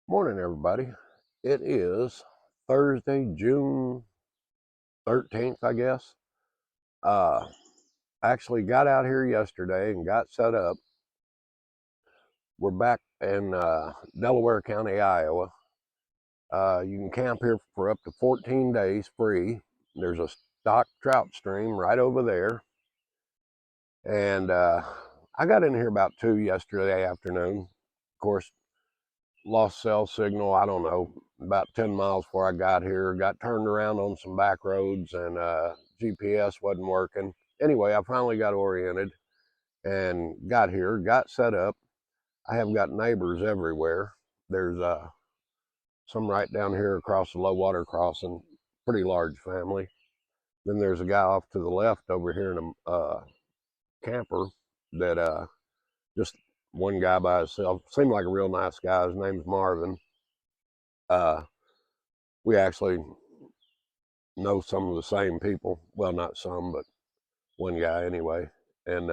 Morning, everybody. It is Thursday, June 13th, I guess. Uh, actually got out here yesterday and got set up. We're back in Delaware County, Iowa. You can camp here for up to 14 days free. There's a stock trout stream right over there. And I got in here about 2 yesterday afternoon. Of course, lost cell signal, I don't know, about 10 miles before I got here. Got turned around on some back roads and GPS wasn't working. Anyway, I finally got oriented and got here, got set up. I have got neighbors everywhere. There's some right down here across the low water crossing, pretty large family. Then there's a guy off to the left over here in a camper that just one guy by himself. Seemed like a real nice guy. His name's Marvin. Uh, we actually know some of the same people. Well, not some, but one guy anyway. And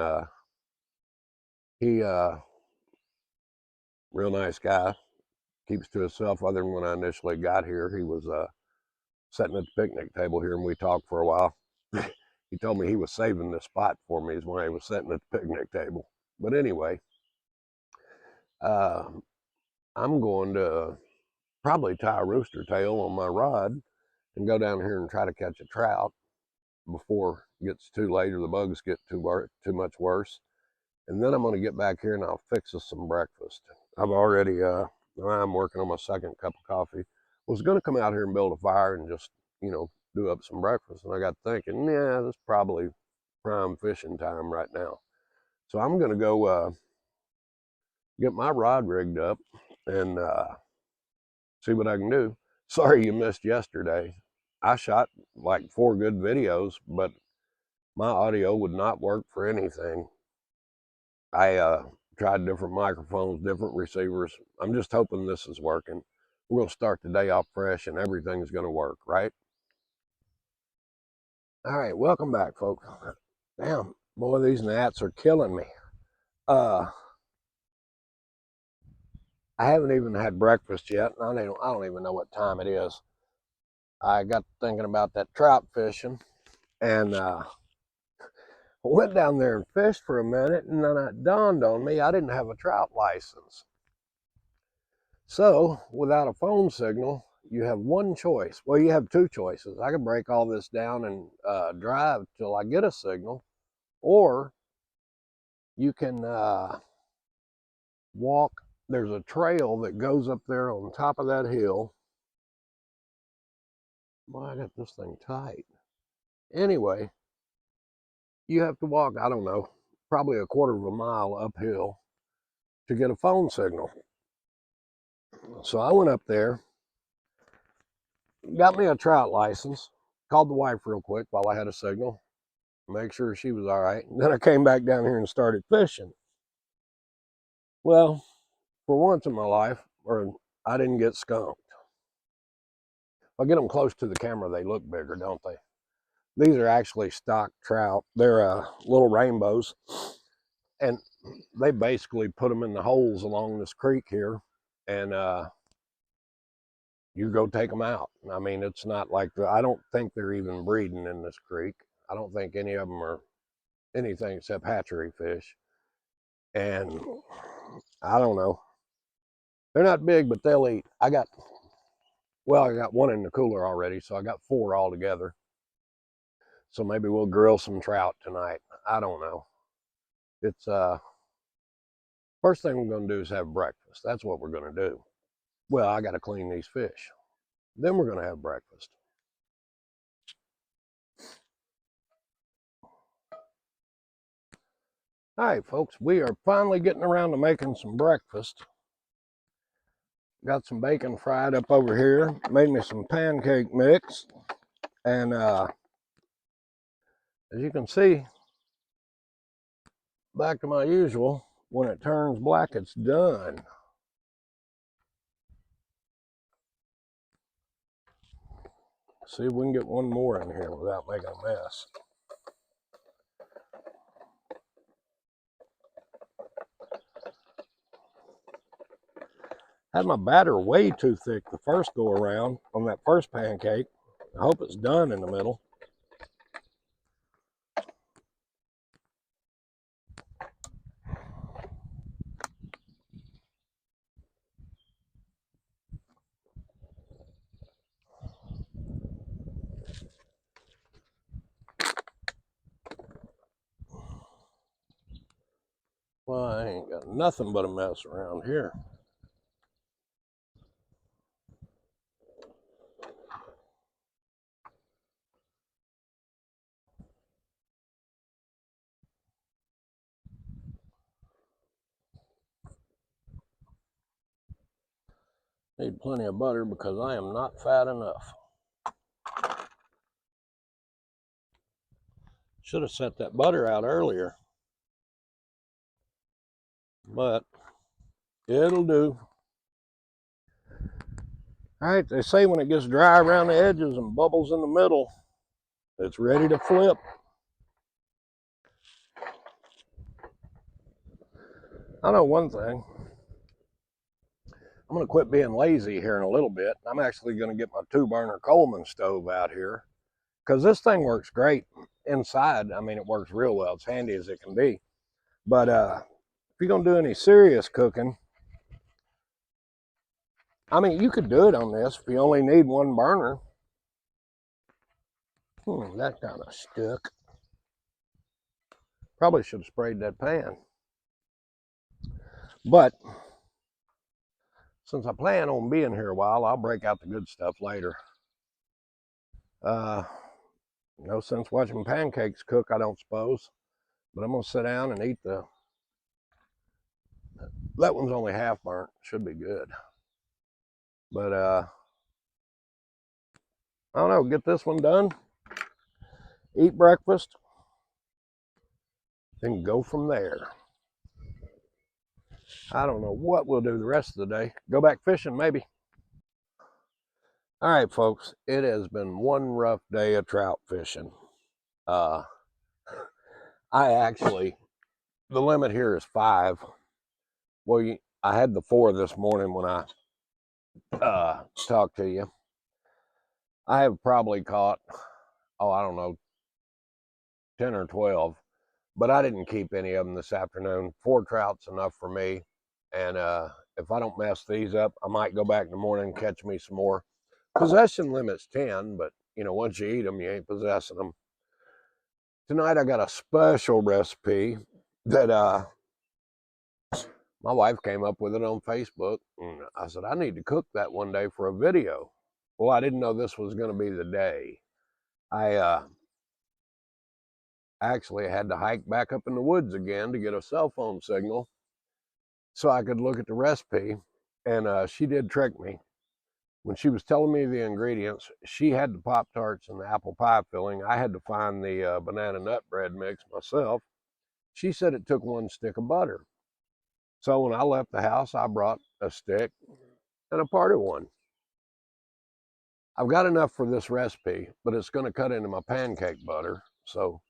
he, real nice guy, keeps to himself. Other than when I initially got here, he was sitting at the picnic table here, and we talked for a while. He told me he was saving this spot for me, is when he was sitting at the picnic table. But anyway, uh, I'm going to probably tie a rooster tail on my rod and go down here and try to catch a trout before it gets too late or the bugs get too much worse. And then I'm going to get back here and I'll fix us some breakfast. I've already, I'm working on my second cup of coffee. Was going to come out here and build a fire and just, do up some breakfast. And I got thinking, yeah, this is probably prime fishing time right now. So I'm going to go get my rod rigged up and see what I can do. Sorry you missed yesterday. I shot like 4 good videos, but my audio would not work for anything. I tried different microphones, different receivers. I'm just hoping this is working. We're going to start the day off fresh and everything's going to work, right? All right, welcome back, folks. Damn, boy, these gnats are killing me. Uh, I haven't even had breakfast yet. I don't even know what time it is. I got thinking about that trout fishing and went down there and fished for a minute, and then it dawned on me I didn't have a trout license. So, without a phone signal, you have one choice. Well, you have two choices. I can break all this down and drive till I get a signal, or you can walk. There's a trail that goes up there on top of that hill. Well, I got this thing tight. Anyway, you have to walk, I don't know, probably a quarter of a mile uphill to get a phone signal. So I went up there, got me a trout license, called the wife real quick while I had a signal, make sure she was all right. And then I came back down here and started fishing. Well, for once in my life, I didn't get skunked. If I get them close to the camera, they look bigger, don't they? These are actually stock trout. They're little rainbows. And they basically put them in the holes along this creek here. And you go take them out. I mean, it's not like I don't think they're even breeding in this creek. I don't think any of them are anything except hatchery fish. And I don't know. They're not big, but they'll eat. I got one in the cooler already, so I got 4 altogether. So maybe we'll grill some trout tonight. I don't know. It's first thing we're going to do is have breakfast. That's what we're going to do. Well, I got to clean these fish. Then we're going to have breakfast. All right, folks, we are finally getting around to making some breakfast. Got some bacon fried up over here. Made me some pancake mix. And as you can see, back to my usual, when it turns black, it's done. See if we can get one more in here without making a mess. Had my batter way too thick the first go around on that first pancake. I hope it's done in the middle. Well, I ain't got nothing but a mess around here. Need plenty of butter because I am not fat enough. Should have set that butter out earlier, but it'll do. All right, they say when it gets dry around the edges and bubbles in the middle, it's ready to flip. I know one thing. I'm going to quit being lazy here in a little bit. I'm actually going to get my 2-burner Coleman stove out here because this thing works great inside. I mean, it works real well. It's handy as it can be. But if you're going to do any serious cooking, I mean, you could do it on this if you only need 1 burner. That kind of stuck. Probably should have sprayed that pan. But since I plan on being here a while, I'll break out the good stuff later. No sense watching pancakes cook, I don't suppose. But I'm going to sit down and eat the... That one's only half burnt. Should be good. But, I don't know. Get this one done. Eat breakfast. Then go from there. I don't know what we'll do the rest of the day. Go back fishing, maybe. All right, folks. It has been one rough day of trout fishing. I actually... The limit here is 5. Well, I had the 4 this morning when I talked to you. I have probably caught, I don't know, 10 or 12, but I didn't keep any of them this afternoon. 4 trout's enough for me. And if I don't mess these up, I might go back in the morning and catch me some more. Possession limit's 10, but once you eat them, you ain't possessing them. Tonight I got a special recipe that my wife came up with it on Facebook. And I said, I need to cook that one day for a video. Well, I didn't know this was going to be the day. I actually had to hike back up in the woods again to get a cell phone signal so I could look at the recipe. And she did trick me. When she was telling me the ingredients, she had the Pop-Tarts and the apple pie filling. I had to find the banana nut bread mix myself. She said it took 1 stick of butter. So when I left the house, I brought a stick and a part of one. I've got enough for this recipe, but it's going to cut into my pancake butter. So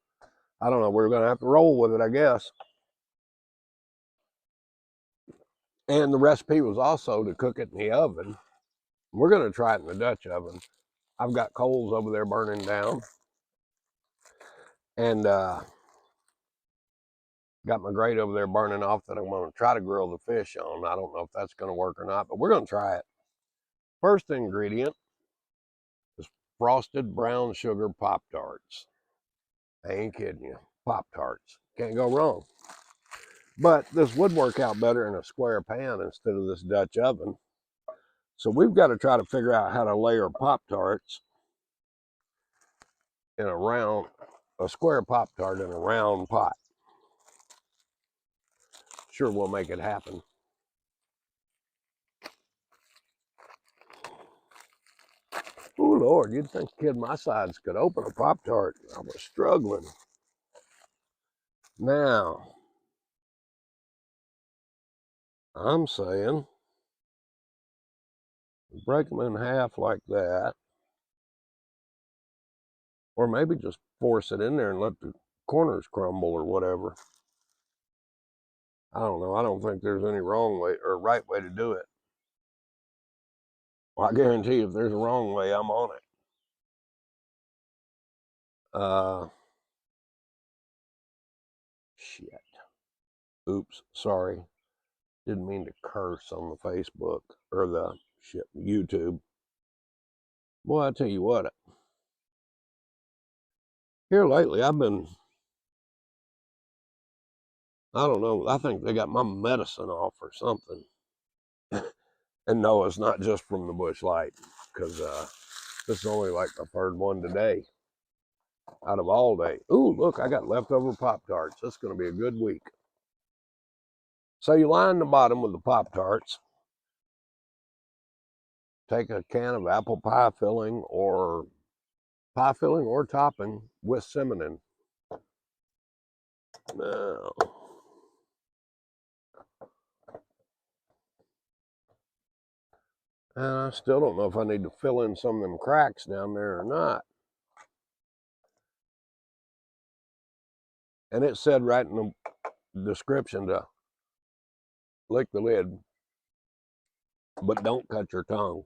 I don't know. We're going to have to roll with it, I guess. And the recipe was also to cook it in the oven. We're going to try it in the Dutch oven. I've got coals over there burning down. And got my grate over there burning off that I'm going to try to grill the fish on. I don't know if that's going to work or not, but we're going to try it. First ingredient is frosted brown sugar Pop-Tarts. I ain't kidding you. Pop-Tarts. Can't go wrong. But this would work out better in a square pan instead of this Dutch oven. So we've got to try to figure out how to layer Pop-Tarts in a square Pop-Tart in a round pot. Sure, we'll make it happen. Oh, Lord, you'd think a kid my size could open a Pop-Tart. I was struggling. Now, I'm saying break them in half like that. Or maybe just force it in there and let the corners crumble or whatever. I don't know. I don't think there's any wrong way or right way to do it. I guarantee if there's a wrong way, I'm on it. Shit. Oops, sorry. Didn't mean to curse on the Facebook or the YouTube. Boy, I tell you what, here lately I've been, I don't know, I think they got my medicine off or something. And no, it's not just from the Busch Light, because this is only like my third one today out of all day. Ooh, look, I got leftover Pop-Tarts. This is going to be a good week. So you line the bottom with the Pop-Tarts. Take a can of apple pie filling or topping with cinnamon. Now, and I still don't know if I need to fill in some of them cracks down there or not. And it said right in the description to lick the lid, but don't cut your tongue.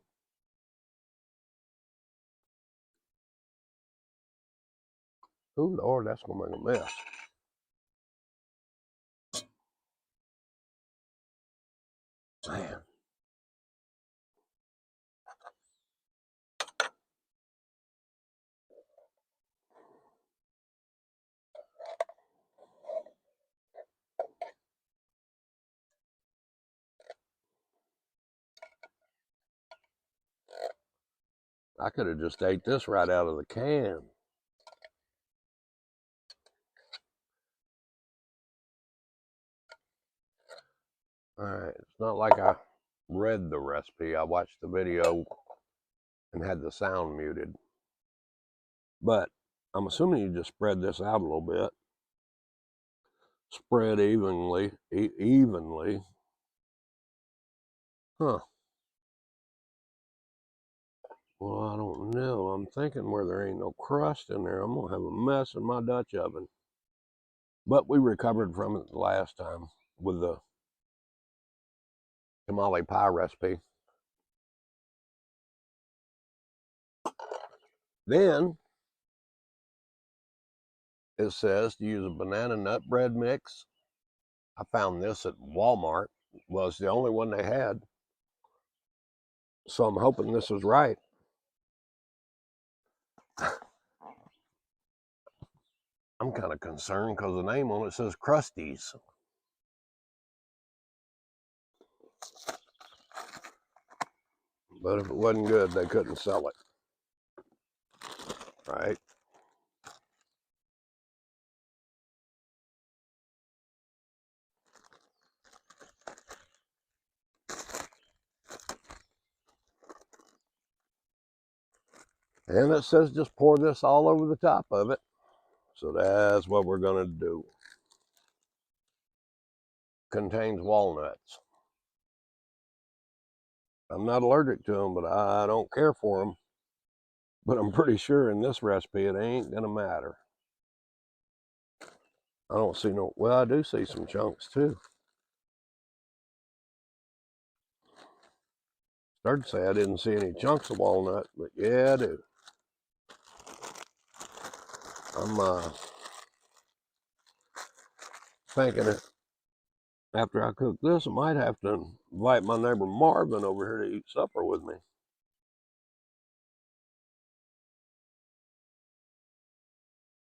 Oh Lord, that's gonna make a mess. Man. I could have just ate this right out of the can. All right, it's not like I read the recipe. I watched the video and had the sound muted. But I'm assuming you just spread this out a little bit. Spread evenly. Huh. Well, I don't know. I'm thinking where there ain't no crust in there, I'm going to have a mess in my Dutch oven. But we recovered from it the last time with the tamale pie recipe. Then it says to use a banana nut bread mix. I found this at Walmart. Well, it's the only one they had. So I'm hoping this is right. I'm kind of concerned because the name on it says Krusties. But if it wasn't good, they couldn't sell it. Right? And it says just pour this all over the top of it. So that's what we're going to do. Contains walnuts. I'm not allergic to them, but I don't care for them. But I'm pretty sure in this recipe it ain't going to matter. I don't see no, well, I do see some chunks too. Started to say I didn't see any chunks of walnut, but yeah, I do. I'm thinking it. After I cook this, I might have to invite my neighbor Marvin over here to eat supper with me.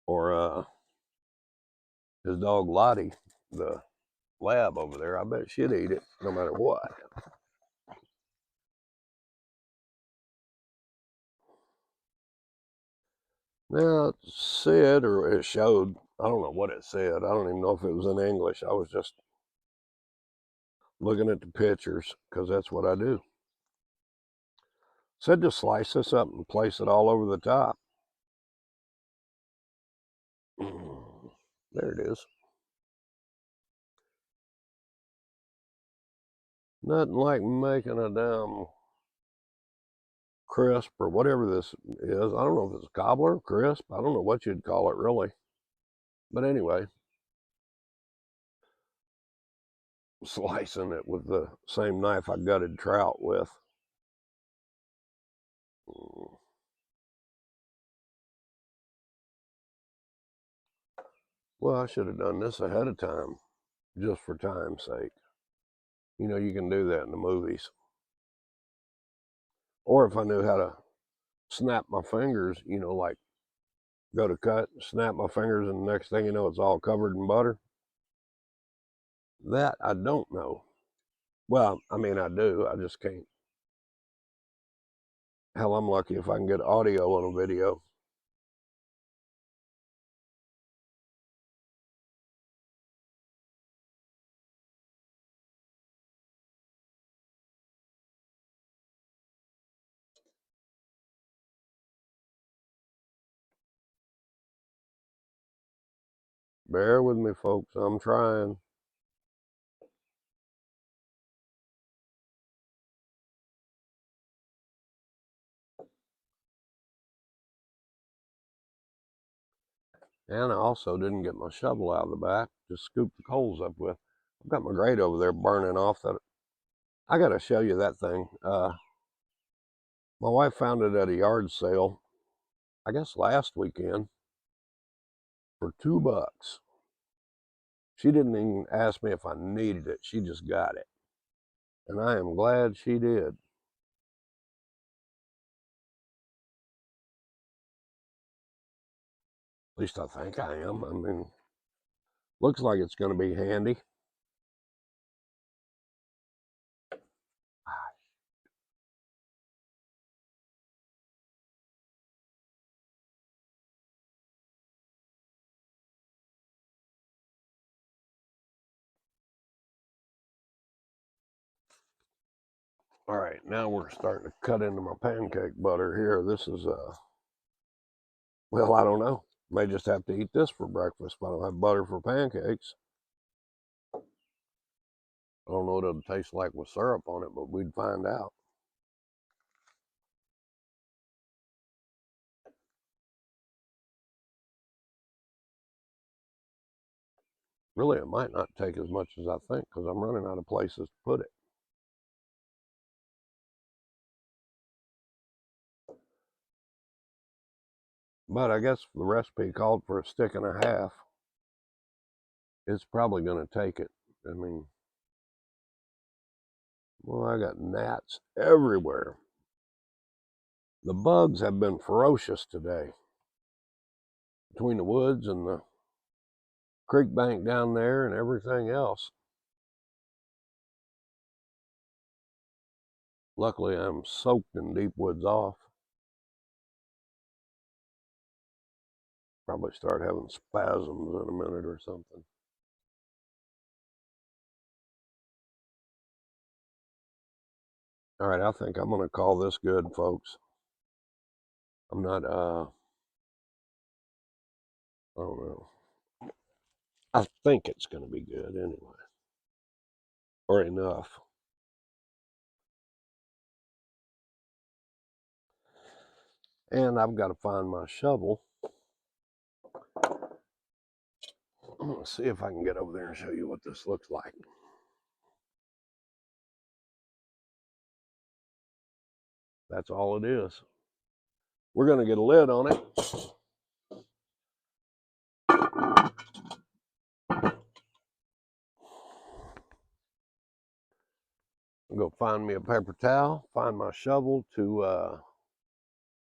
Or his dog Lottie, the lab over there. I bet she'd eat it no matter what. Now, it said, or it showed, I don't know what it said. I don't even know if it was in English. I was just looking at the pictures because that's what I do. Said to slice this up and place it all over the top. There it is. Nothing like making a damn crisp or whatever this is. I don't know if it's cobbler, crisp. I don't know what you'd call it really. But anyway, slicing it with the same knife I gutted trout with. Well, I should have done this ahead of time, just for time's sake. You know, you can do that in the movies. Or if I knew how to snap my fingers, you know, like go to cut, snap my fingers, and the next thing you know, it's all covered in butter. That I don't know. Well, I mean, I do. I just can't. Hell, I'm lucky if I can get audio on a video. Bear with me, folks. I'm trying. And I also didn't get my shovel out of the back to scoop the coals up with. I've got my grate over there burning off. That I got to show you that thing. My wife found it at a yard sale, I guess last weekend, for $2. She didn't even ask me if I needed it. She just got it. And I am glad she did. At least I think I am. I mean, looks like it's going to be handy. All right, now we're starting to cut into my pancake butter here. This is, well, I don't know. May just have to eat this for breakfast if I don't have butter for pancakes. I don't know what it'll taste like with syrup on it, but we'd find out. Really, it might not take as much as I think because I'm running out of places to put it. But I guess the recipe called for a stick and a half. It's probably going to take it. I mean, well, I got gnats everywhere. The bugs have been ferocious today. Between the woods and the creek bank down there and everything else. Luckily, I'm soaked in deep woods off. Probably start having spasms in a minute or something. All right, I think I'm going to call this good, folks. I'm not, I don't know. I think it's going to be good anyway, or enough. And I've got to find my shovel. I'm going to see if I can get over there and show you what this looks like. That's all it is. We're going to get a lid on it. I'm going to find me a paper towel, find my shovel to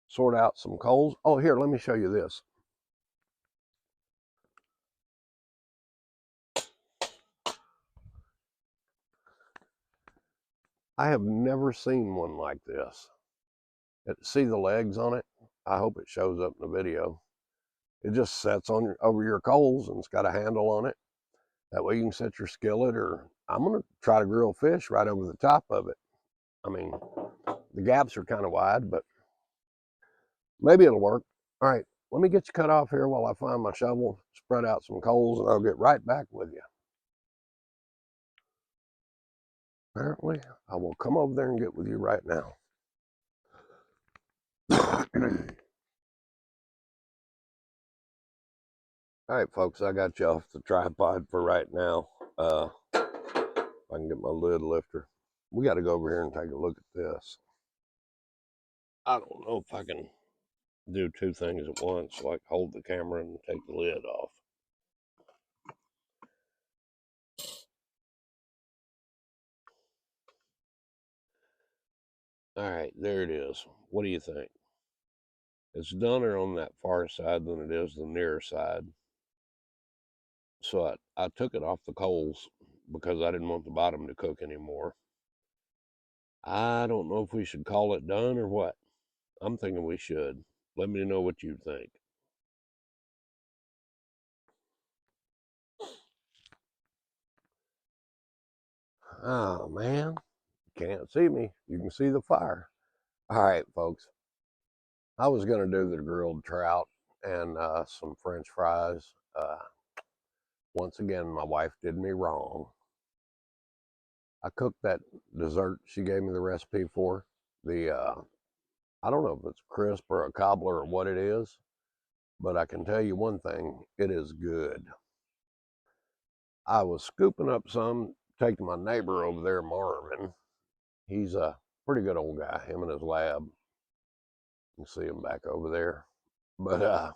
sort out some coals. Oh, here, let me show you this. I have never seen one like this. See the legs on it? I hope it shows up in the video. It just sets on over your coals and it's got a handle on it. That way you can set your skillet, or I'm going to try to grill fish right over the top of it. I mean, the gaps are kind of wide, but maybe it'll work. All right, let me get you cut off here while I find my shovel, spread out some coals, and I'll get right back with you. Apparently, I will come over there and get with you right now. All right, folks, I got you off the tripod for right now. If I can get my lid lifter. We got to go over here and take a look at this. I don't know if I can do two things at once, like hold the camera and take the lid off. All right, there it is. What do you think? It's doner on that far side than it is the near side. So I took it off the coals because I didn't want the bottom to cook anymore. I don't know if we should call it done or what. I'm thinking we should. Let me know what you think. Oh, man. Can't see me. You can see the fire. All right, folks. I was going to do the grilled trout and some French fries. Once again, my wife did me wrong. I cooked that dessert she gave me the recipe for. I don't know if it's crisp or a cobbler or what it is, but I can tell you one thing, it is good. I was scooping up some, taking my neighbor over there, Marvin. He's a pretty good old guy, him and his lab. You can see him back over there. But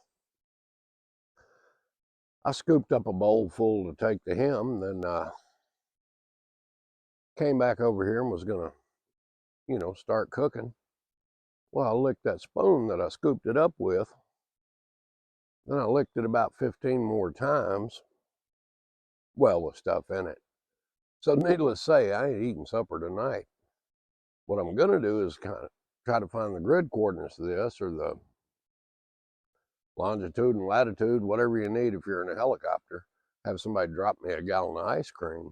I scooped up a bowl full to take to him, then came back over here and was going to, start cooking. Well, I licked that spoon that I scooped it up with. Then I licked it about 15 more times, well, with stuff in it. So, needless to say, I ain't eating supper tonight. What I'm going to do is kind of try to find the grid coordinates of this, or the longitude and latitude, whatever you need if you're in a helicopter. Have somebody drop me a gallon of ice cream.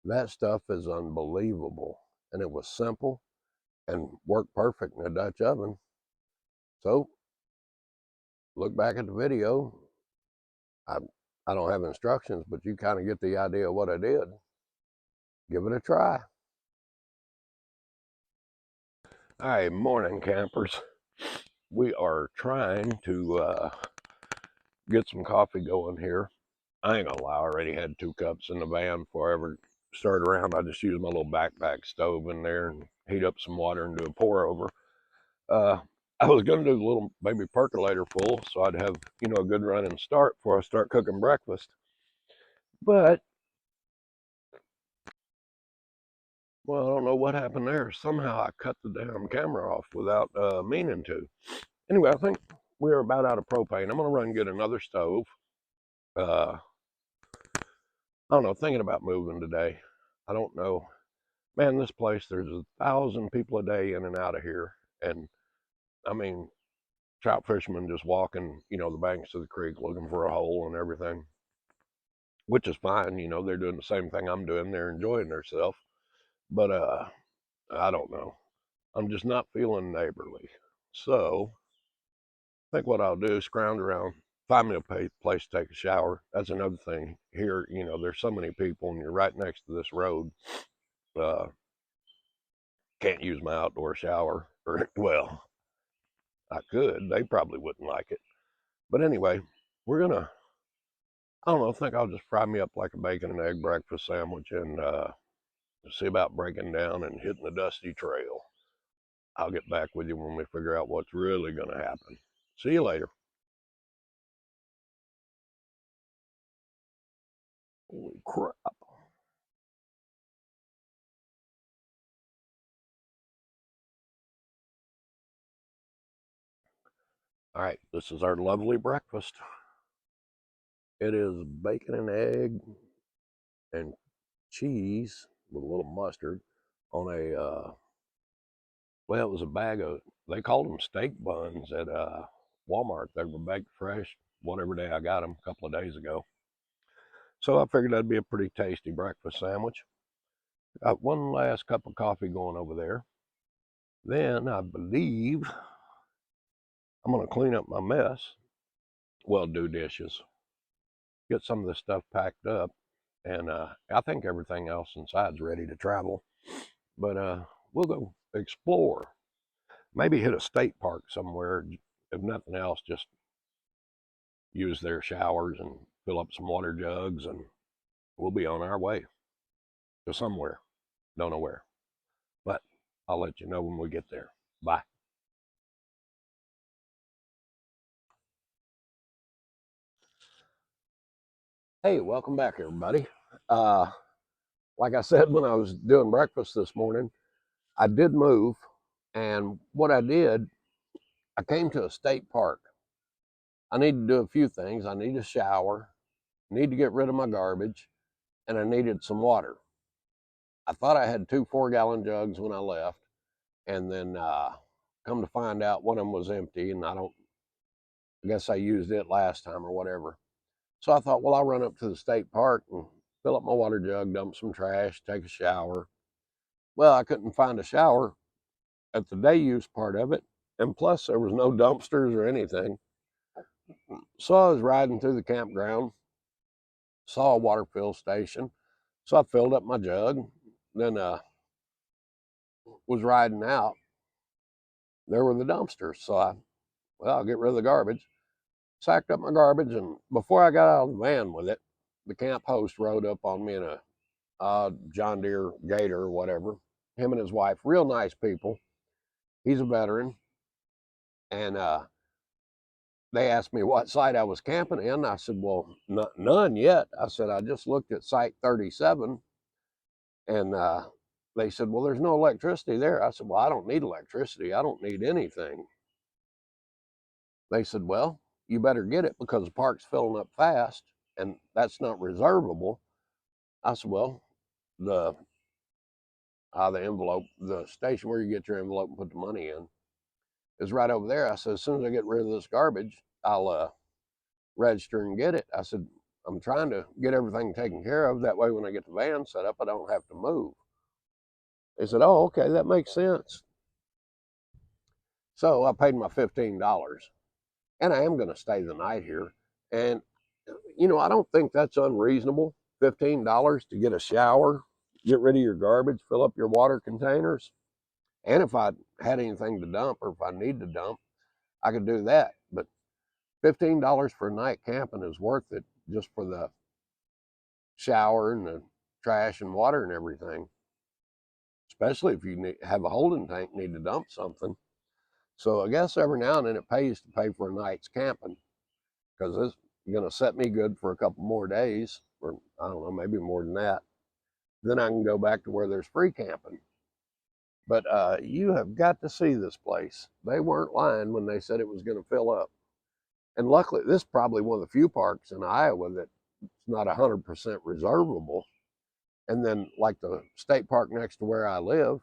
That stuff is unbelievable. And it was simple and worked perfect in a Dutch oven. So, look back at the video. I, I don't have instructions, but you kind of get the idea of what I did. Give it a try. All right, morning campers. We are trying to get some coffee going here. I ain't gonna lie, I already had 2 cups in the van before I ever started around. I just used my little backpack stove in there and heat up some water and do a pour over. Uh, I was gonna do a little baby percolator full so I'd have, a good running start before I start cooking breakfast. But, well, I don't know what happened there. Somehow I cut the damn camera off without meaning to. Anyway, I think we're about out of propane. I'm gonna run and get another stove. Uh, I don't know, thinking about moving today. I don't know. Man, this place, there's 1,000 people a day in and out of here. And I mean, trout fishermen just walking, the banks of the creek looking for a hole and everything, which is fine. They're doing the same thing I'm doing. They're enjoying themselves. But I don't know. I'm just not feeling neighborly. So I think what I'll do is scrounge around, find me a place to take a shower. That's another thing here. There's so many people, and you're right next to this road. Uh, can't use my outdoor shower, or well, I could. They probably wouldn't like it. But anyway, we're gonna. I don't know. I think I'll just fry me up like a bacon and egg breakfast sandwich and see about breaking down and hitting the dusty trail. I'll get back with you when we figure out what's really gonna happen. See you later. Holy crap! All right, this is our lovely breakfast. It is bacon and egg and cheese with a little mustard on a well, it was a bag of, they called them steak buns at Walmart. They were baked fresh whatever day I got them, a couple of days ago. So I figured that'd be a pretty tasty breakfast sandwich. Got one last cup of coffee going over there. Then I believe I'm going to clean up my mess. Well, do dishes, get some of this stuff packed up, and I think everything else inside's ready to travel. But we'll go explore. Maybe hit a state park somewhere. If nothing else, just use their showers and fill up some water jugs, and we'll be on our way to somewhere. Don't know where, but I'll let you know when we get there. Bye. Hey, welcome back, everybody. Uh, like I said when I was doing breakfast this morning, I did move, and what I did, I came to a state park. I need to do a few things. I need a shower, need to get rid of my garbage, and I needed some water. I thought I had two 4 gallon jugs when I left, and then come to find out one of them was empty, and I guess I used it last time or whatever. So I thought, well, I'll run up to the state park and fill up my water jug, dump some trash, take a shower. Well, I couldn't find a shower at the day use part of it. And plus, there was no dumpsters or anything. So I was riding through the campground, saw a water fill station. So I filled up my jug, then was riding out. There were the dumpsters. I'll get rid of the garbage. Sacked up my garbage. And before I got out of the van with it, the camp host rode up on me in a John Deere Gator or whatever. Him and his wife, real nice people. He's a veteran. And they asked me what site I was camping in. I said, well, none yet. I said, I just looked at site 37. And they said, well, there's no electricity there. I said, well, I don't need electricity. I don't need anything. They said, well, you better get it because the park's filling up fast and that's not reservable. I said, well, the envelope, the station where you get your envelope and put the money in is right over there. I said, as soon as I get rid of this garbage, I'll register and get it. I said, I'm trying to get everything taken care of. That way, when I get the van set up, I don't have to move. They said, oh, okay, that makes sense. So I paid my $15, and I am going to stay the night here. And, I don't think that's unreasonable. $15 to get a shower, get rid of your garbage, fill up your water containers. And if I had anything to dump or if I need to dump, I could do that. But $15 for a night camping is worth it just for the shower and the trash and water and everything, especially if you have a holding tank, need to dump something. So I guess every now and then it pays to pay for a night's camping because it's going to set me good for a couple more days, or I don't know, maybe more than that. Then I can go back to where there's free camping. But you have got to see this place. They weren't lying when they said it was going to fill up. And luckily, this is probably one of the few parks in Iowa that's not 100% reservable. And then, like the state park next to where I live,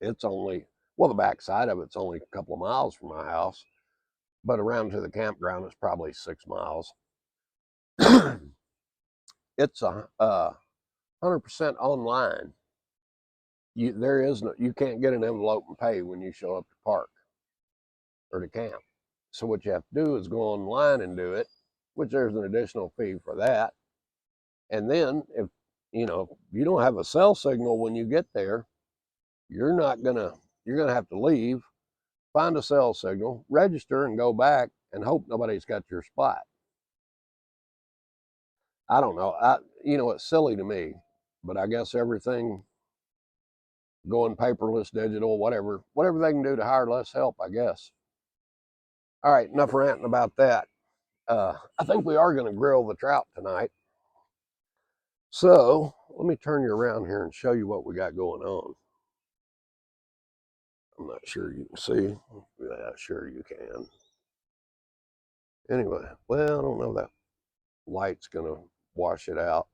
it's only, well, the back side of it's only a couple of miles from my house, but around to the campground is probably 6 miles. It's 100% online. There is no, you can't get an envelope and pay when you show up to park or to camp. So what you have to do is go online and do it, which there's an additional fee for that. And then if you don't have a cell signal when you get there, you're not gonna you're gonna have to leave, find a cell signal, register, and go back and hope nobody's got your spot. I don't know. It's silly to me, but I guess everything going paperless, digital, whatever they can do to hire less help, I guess. All right, enough ranting about that. I think we are going to grill the trout tonight. So let me turn you around here and show you what we got going on. I'm not sure you can see. Yeah, sure you can. Anyway, well, I don't know, that light's going to wash it out.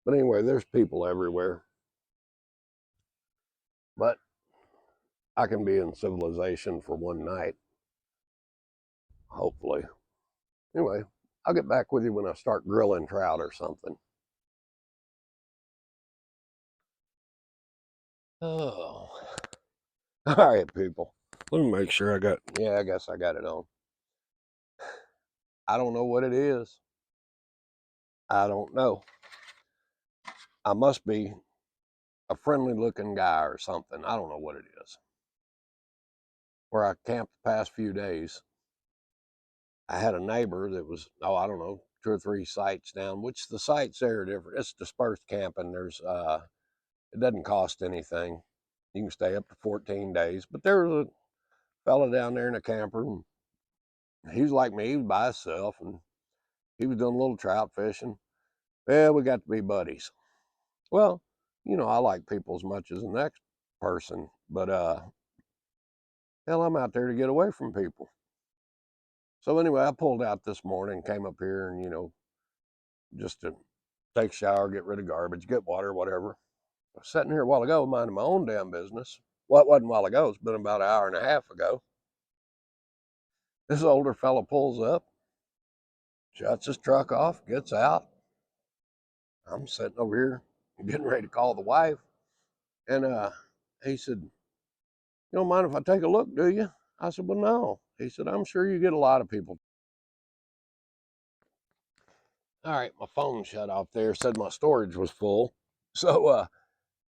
But anyway, there's people everywhere. But I can be in civilization for one night, hopefully. Anyway, I'll get back with you when I start grilling trout or something. Oh, all right, people. Let me make sure I guess I got it on. I don't know what it is. I don't know. I must be a friendly looking guy or something. I don't know what it is. Where I camped the past few days, I had a neighbor that was, I don't know, 2 or 3 sites down, which the sites there are different. It's dispersed camping. It doesn't cost anything. You can stay up to 14 days. But there was a fella down there in a camper, and he was like me, he was by himself, and He was doing a little trout fishing. Well, we got to be buddies. Well, I like people as much as the next person, but hell, I'm out there to get away from people. So anyway, I pulled out this morning, came up here, and just to take a shower, get rid of garbage, get water, whatever. I was sitting here a while ago, minding my own damn business. Well, it wasn't a while ago. It's been about an hour and a half ago. This older fella pulls up, shuts his truck off, gets out. I'm sitting over here getting ready to call the wife. And he said, "You don't mind if I take a look, do you?" I said, "Well, no." He said, "I'm sure you get a lot of people." All right, my phone shut off there, said my storage was full. So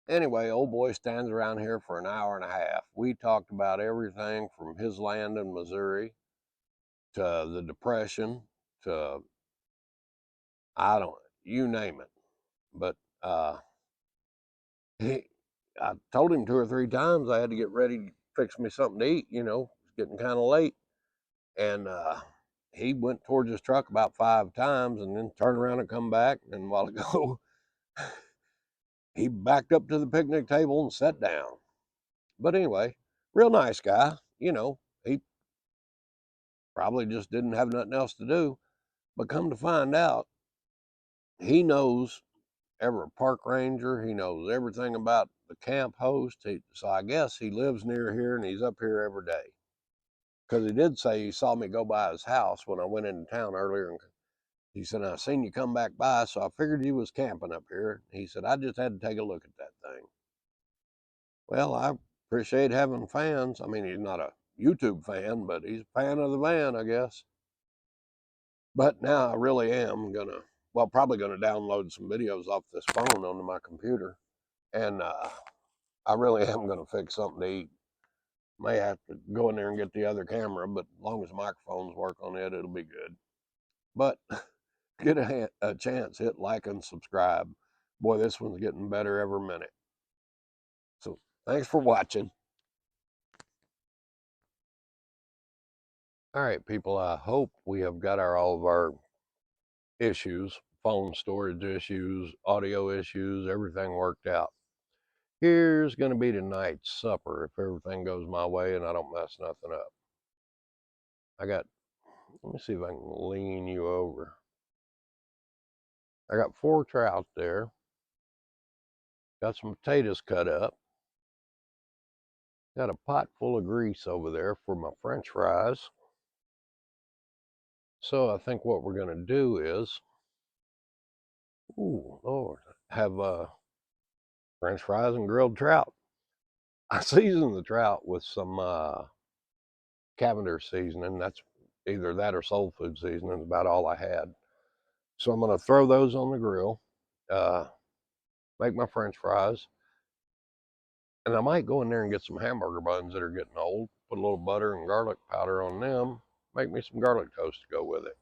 anyway, old boy stands around here for an hour and a half. We talked about everything from his land in Missouri to the Depression to, I don't, you name it. But he, I told him 2 or 3 times I had to get ready to fix me something to eat. It's getting kind of late. And he went towards his truck about 5 times and then turned around and come back. And a while ago, he backed up to the picnic table and sat down. But anyway, real nice guy. He probably just didn't have nothing else to do. But come to find out, he knows every park ranger. He knows everything about the camp host. So I guess he lives near here and he's up here every day. Because he did say he saw me go by his house when I went into town earlier. And he said, "I seen you come back by, so I figured you was camping up here." He said, "I just had to take a look at that thing." Well, I appreciate having fans. I mean, he's not a YouTube fan, but he's a fan of the van, I guess. But now I really am probably gonna download some videos off this phone onto my computer, and I really am gonna fix something to eat. May have to go in there and get the other camera, but as long as the microphones work on it, it'll be good. But get a chance, hit like and subscribe. Boy, this one's getting better every minute. So thanks for watching. All right, people, I hope we have got all of our issues, phone storage issues, audio issues, everything worked out. Here's going to be tonight's supper if everything goes my way and I don't mess nothing up. Let me see if I can lean you over. I got 4 trout there. Got some potatoes cut up. Got a pot full of grease over there for my French fries. So I think what we're going to do is, ooh, Lord, have French fries and grilled trout. I seasoned the trout with some Cavendish seasoning. That's either that or soul food seasoning. Is about all I had. So I'm going to throw those on the grill, make my French fries, and I might go in there and get some hamburger buns that are getting old, put a little butter and garlic powder on them, make me some garlic toast to go with it.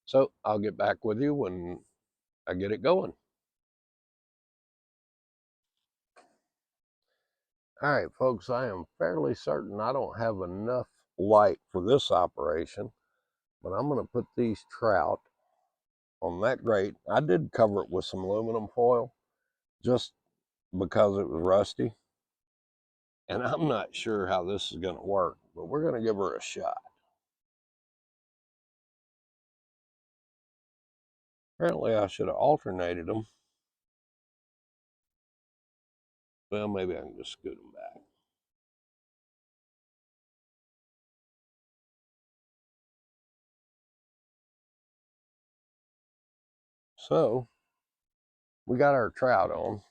So I'll get back with you when I get it going. All right, folks, I am fairly certain I don't have enough light for this operation, but I'm going to put these trout on that grate. I did cover it with some aluminum foil just because it was rusty. And I'm not sure how this is going to work, but we're going to give her a shot. Apparently, I should have alternated them. Well, maybe I can just scoot them back. So, we got our trout on.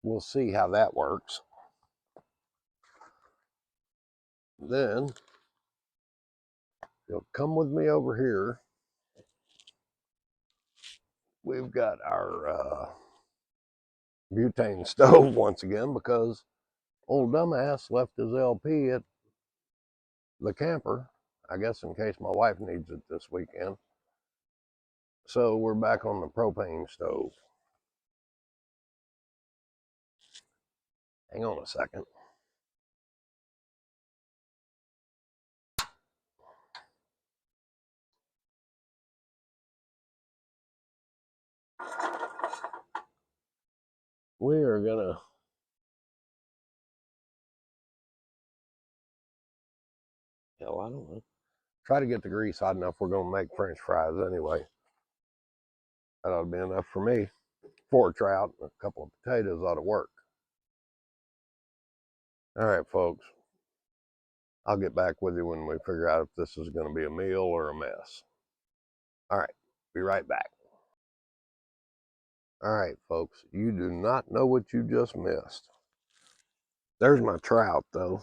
We'll see how that works. Then, you'll come with me over here. We've got our butane stove once again because old dumbass left his LP at the camper, I guess in case my wife needs it this weekend. So we're back on the propane stove. Hang on a second. we are gonna hell, I don't know. Try to get the grease hot enough. We're gonna make French fries anyway. That ought to be enough for me. 4 trout and a couple of potatoes ought to work. All right, folks. I'll get back with you when we figure out if this is going to be a meal or a mess. All right, be right back. All right, folks, you do not know what you just missed. There's my trout, though.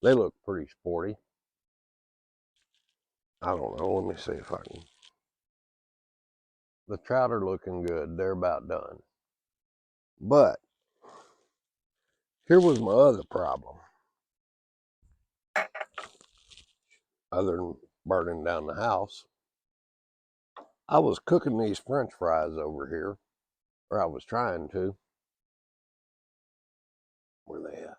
They look pretty sporty. I don't know. Let me see if I can. The trout are looking good. They're about done. But here was my other problem. Other than burning down the house, I was cooking these French fries over here, or I was trying to. Where they at?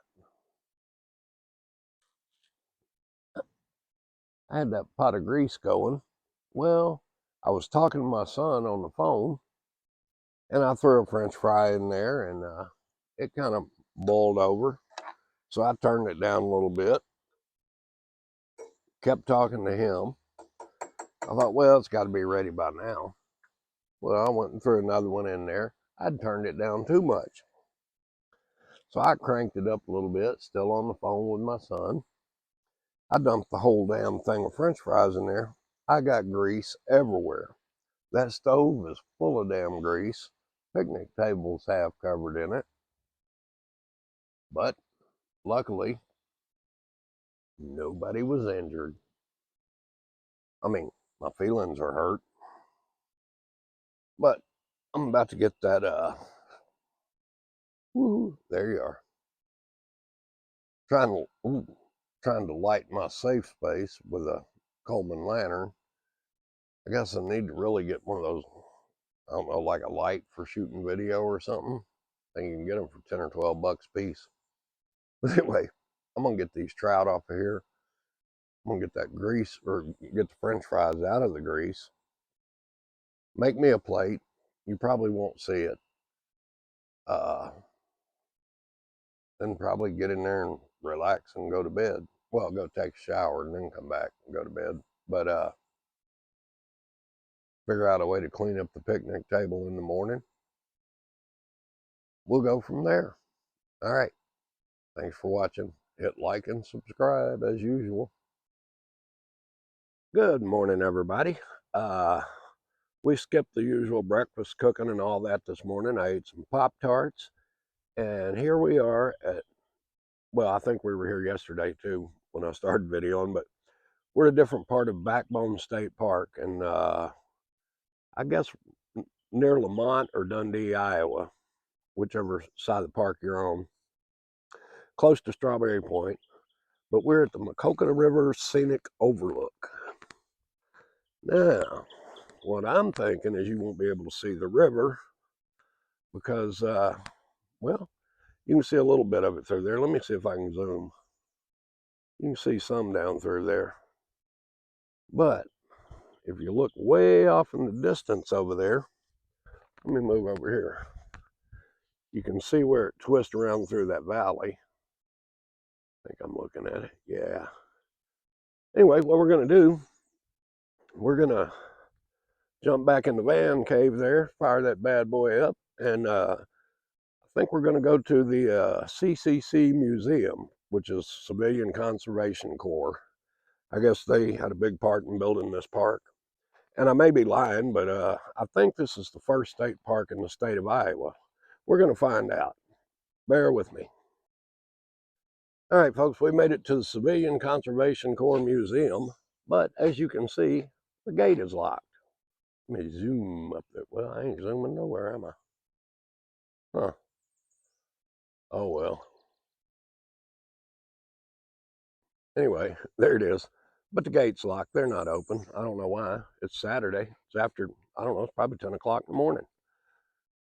I had that pot of grease going. Well, I was talking to my son on the phone, and I threw a French fry in there, and it kind of boiled over. So I turned it down a little bit, kept talking to him. I thought, well, it's got to be ready by now. Well, I went and threw another one in there. I'd turned it down too much. So I cranked it up a little bit, still on the phone with my son. I dumped the whole damn thing of French fries in there. I got grease everywhere. That stove is full of damn grease. Picnic table's half covered in it. But luckily, nobody was injured. I mean, my feelings are hurt. But I'm about to get that, there you are. Trying to light my safe space with a Coleman lantern. I guess I need to really get one of those, I don't know, like a light for shooting video or something. I think you can get them for 10 or 12 bucks a piece. But anyway, I'm going to get these trout off of here. I'm going to get that grease, or get the French fries out of the grease. Make me a plate. You probably won't see it. Then probably get in there and relax and go to bed. Well, go take a shower and then come back and go to bed. But figure out a way to clean up the picnic table in the morning. We'll go from there. All right. Thanks for watching. Hit like and subscribe as usual. Good morning, everybody. We skipped the usual breakfast cooking and all that this morning. I ate some Pop-Tarts, and here we are at, well, I think we were here yesterday too when I started videoing, but we're at a different part of Backbone State Park, and I guess near Lamont or Dundee, Iowa, whichever side of the park you're on, close to Strawberry Point. But we're at the Maquoketa River Scenic Overlook. Now, what I'm thinking is you won't be able to see the river because, well, you can see a little bit of it through there. Let me see if I can zoom. You can see some down through there. But if you look way off in the distance over there, let me move over here. You can see where it twists around through that valley. I think I'm looking at it. Yeah. Anyway, what we're going to do, we're going to jump back in the van cave there, fire that bad boy up, and I think we're going to go to the CCC Museum, which is Civilian Conservation Corps. I guess they had a big part in building this park. And I may be lying, but I think this is the first state park in the state of Iowa. We're going to find out. Bear with me. All right, folks, we made it to the Civilian Conservation Corps Museum, but as you can see, the gate is locked. Let me zoom up there. Well, I ain't zooming nowhere, am I? Huh. Oh, well. Anyway, there it is. But the gate's locked. They're not open. I don't know why. It's Saturday. It's after, I don't know, it's probably 10 o'clock in the morning.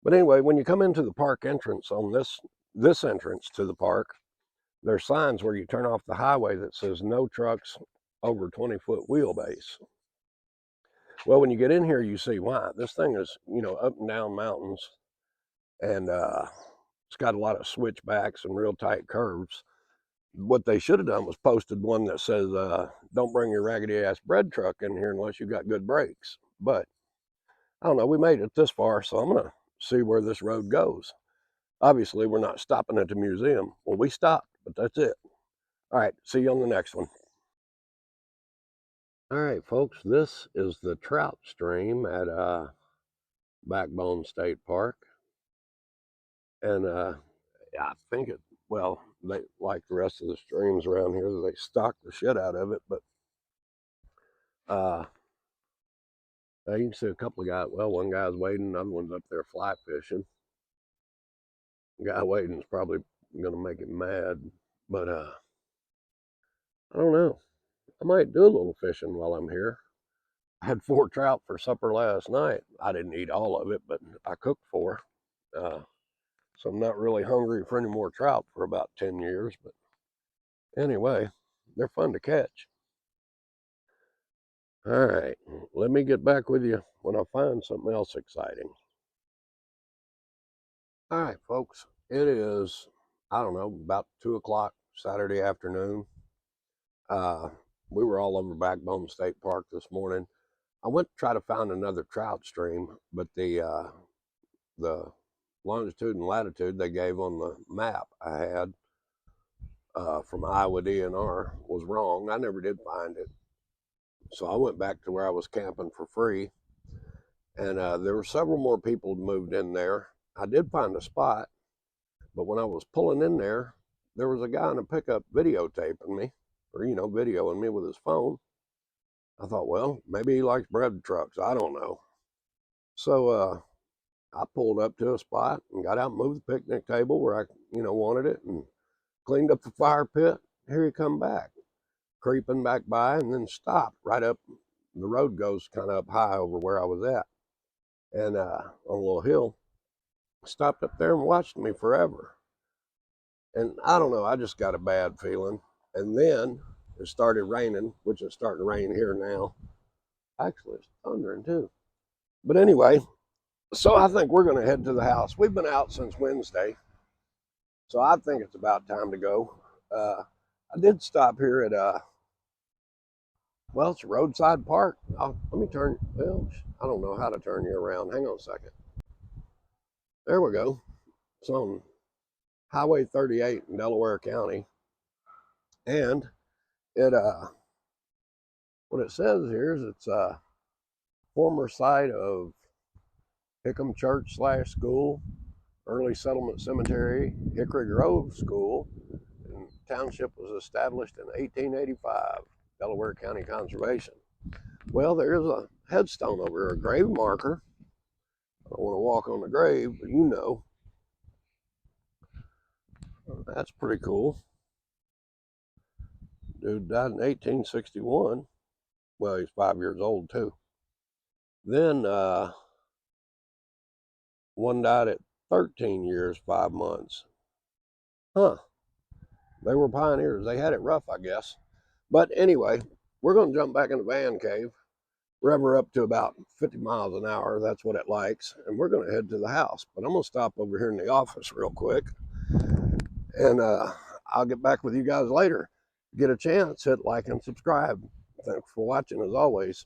But anyway, when you come into the park entrance on this entrance to the park, there's signs where you turn off the highway that says no trucks over 20-foot wheelbase. Well, when you get in here, you see why. This thing is, up and down mountains. and it's got a lot of switchbacks and real tight curves. What they should have done was posted one that says, don't bring your raggedy ass bread truck in here unless you got good brakes. But I don't know, we made it this far, so I'm gonna see where this road goes. Obviously, we're not stopping at the museum. Well, we stopped, but that's it. All right, see you on the next one. All right, folks, this is the trout stream at Backbone State Park. And I think it, well, they, like the rest of the streams around here, they stock the shit out of it. But you can see a couple of guys. Well, one guy's wading, another one's up there fly fishing. The guy wading is probably going to make him mad. But I don't know. I might do a little fishing while I'm here. I had 4 trout for supper last night. I didn't eat all of it, but I cooked 4. So I'm not really hungry for any more trout for about 10 years. But anyway, they're fun to catch. All right, let me get back with you when I find something else exciting. All right, folks, it is, I don't know, about 2 o'clock Saturday afternoon. We were all over Backbone State Park this morning. I went to try to find another trout stream, but the longitude and latitude they gave on the map I had from Iowa DNR was wrong. I never did find it. So I went back to where I was camping for free, and there were several more people moved in there. I did find a spot, but when I was pulling in there was a guy in a pickup videotaping me, or videoing me with his phone. I thought, well, maybe he likes bread trucks. I don't know. So I pulled up to a spot and got out and moved the picnic table where I wanted it, and cleaned up the fire pit. Here he come back, creeping back by, and then stopped right up. The road goes kind of up high over where I was at, and on a little hill. Stopped up there and watched me forever. And I don't know, I just got a bad feeling. And then it started raining, which is starting to rain here now. Actually, it's thundering too. But anyway, so I think we're going to head to the house. We've been out since Wednesday, so I think it's about time to go. I did stop here at well, it's a roadside park. Let me turn. Well, I don't know how to turn you around. Hang on a second. There we go. It's on Highway 38 in Delaware County, and it what it says here is it's a former site of Hickam Church / School, Early Settlement Cemetery, Hickory Grove School, and township was established in 1885. Delaware County Conservation. Well, there's a headstone over here, a grave marker. I don't want to walk on the grave, but that's pretty cool. Dude died in 1861. Well, he's 5 years old too. Then one died at 13 years, 5 months. Huh. They were pioneers. They had it rough, I guess. But anyway, we're going to jump back in the van cave, rev her up to about 50 miles an hour. That's what it likes. And we're going to head to the house. But I'm going to stop over here in the office real quick. And I'll get back with you guys later. Get a chance, hit like and subscribe. Thanks for watching as always.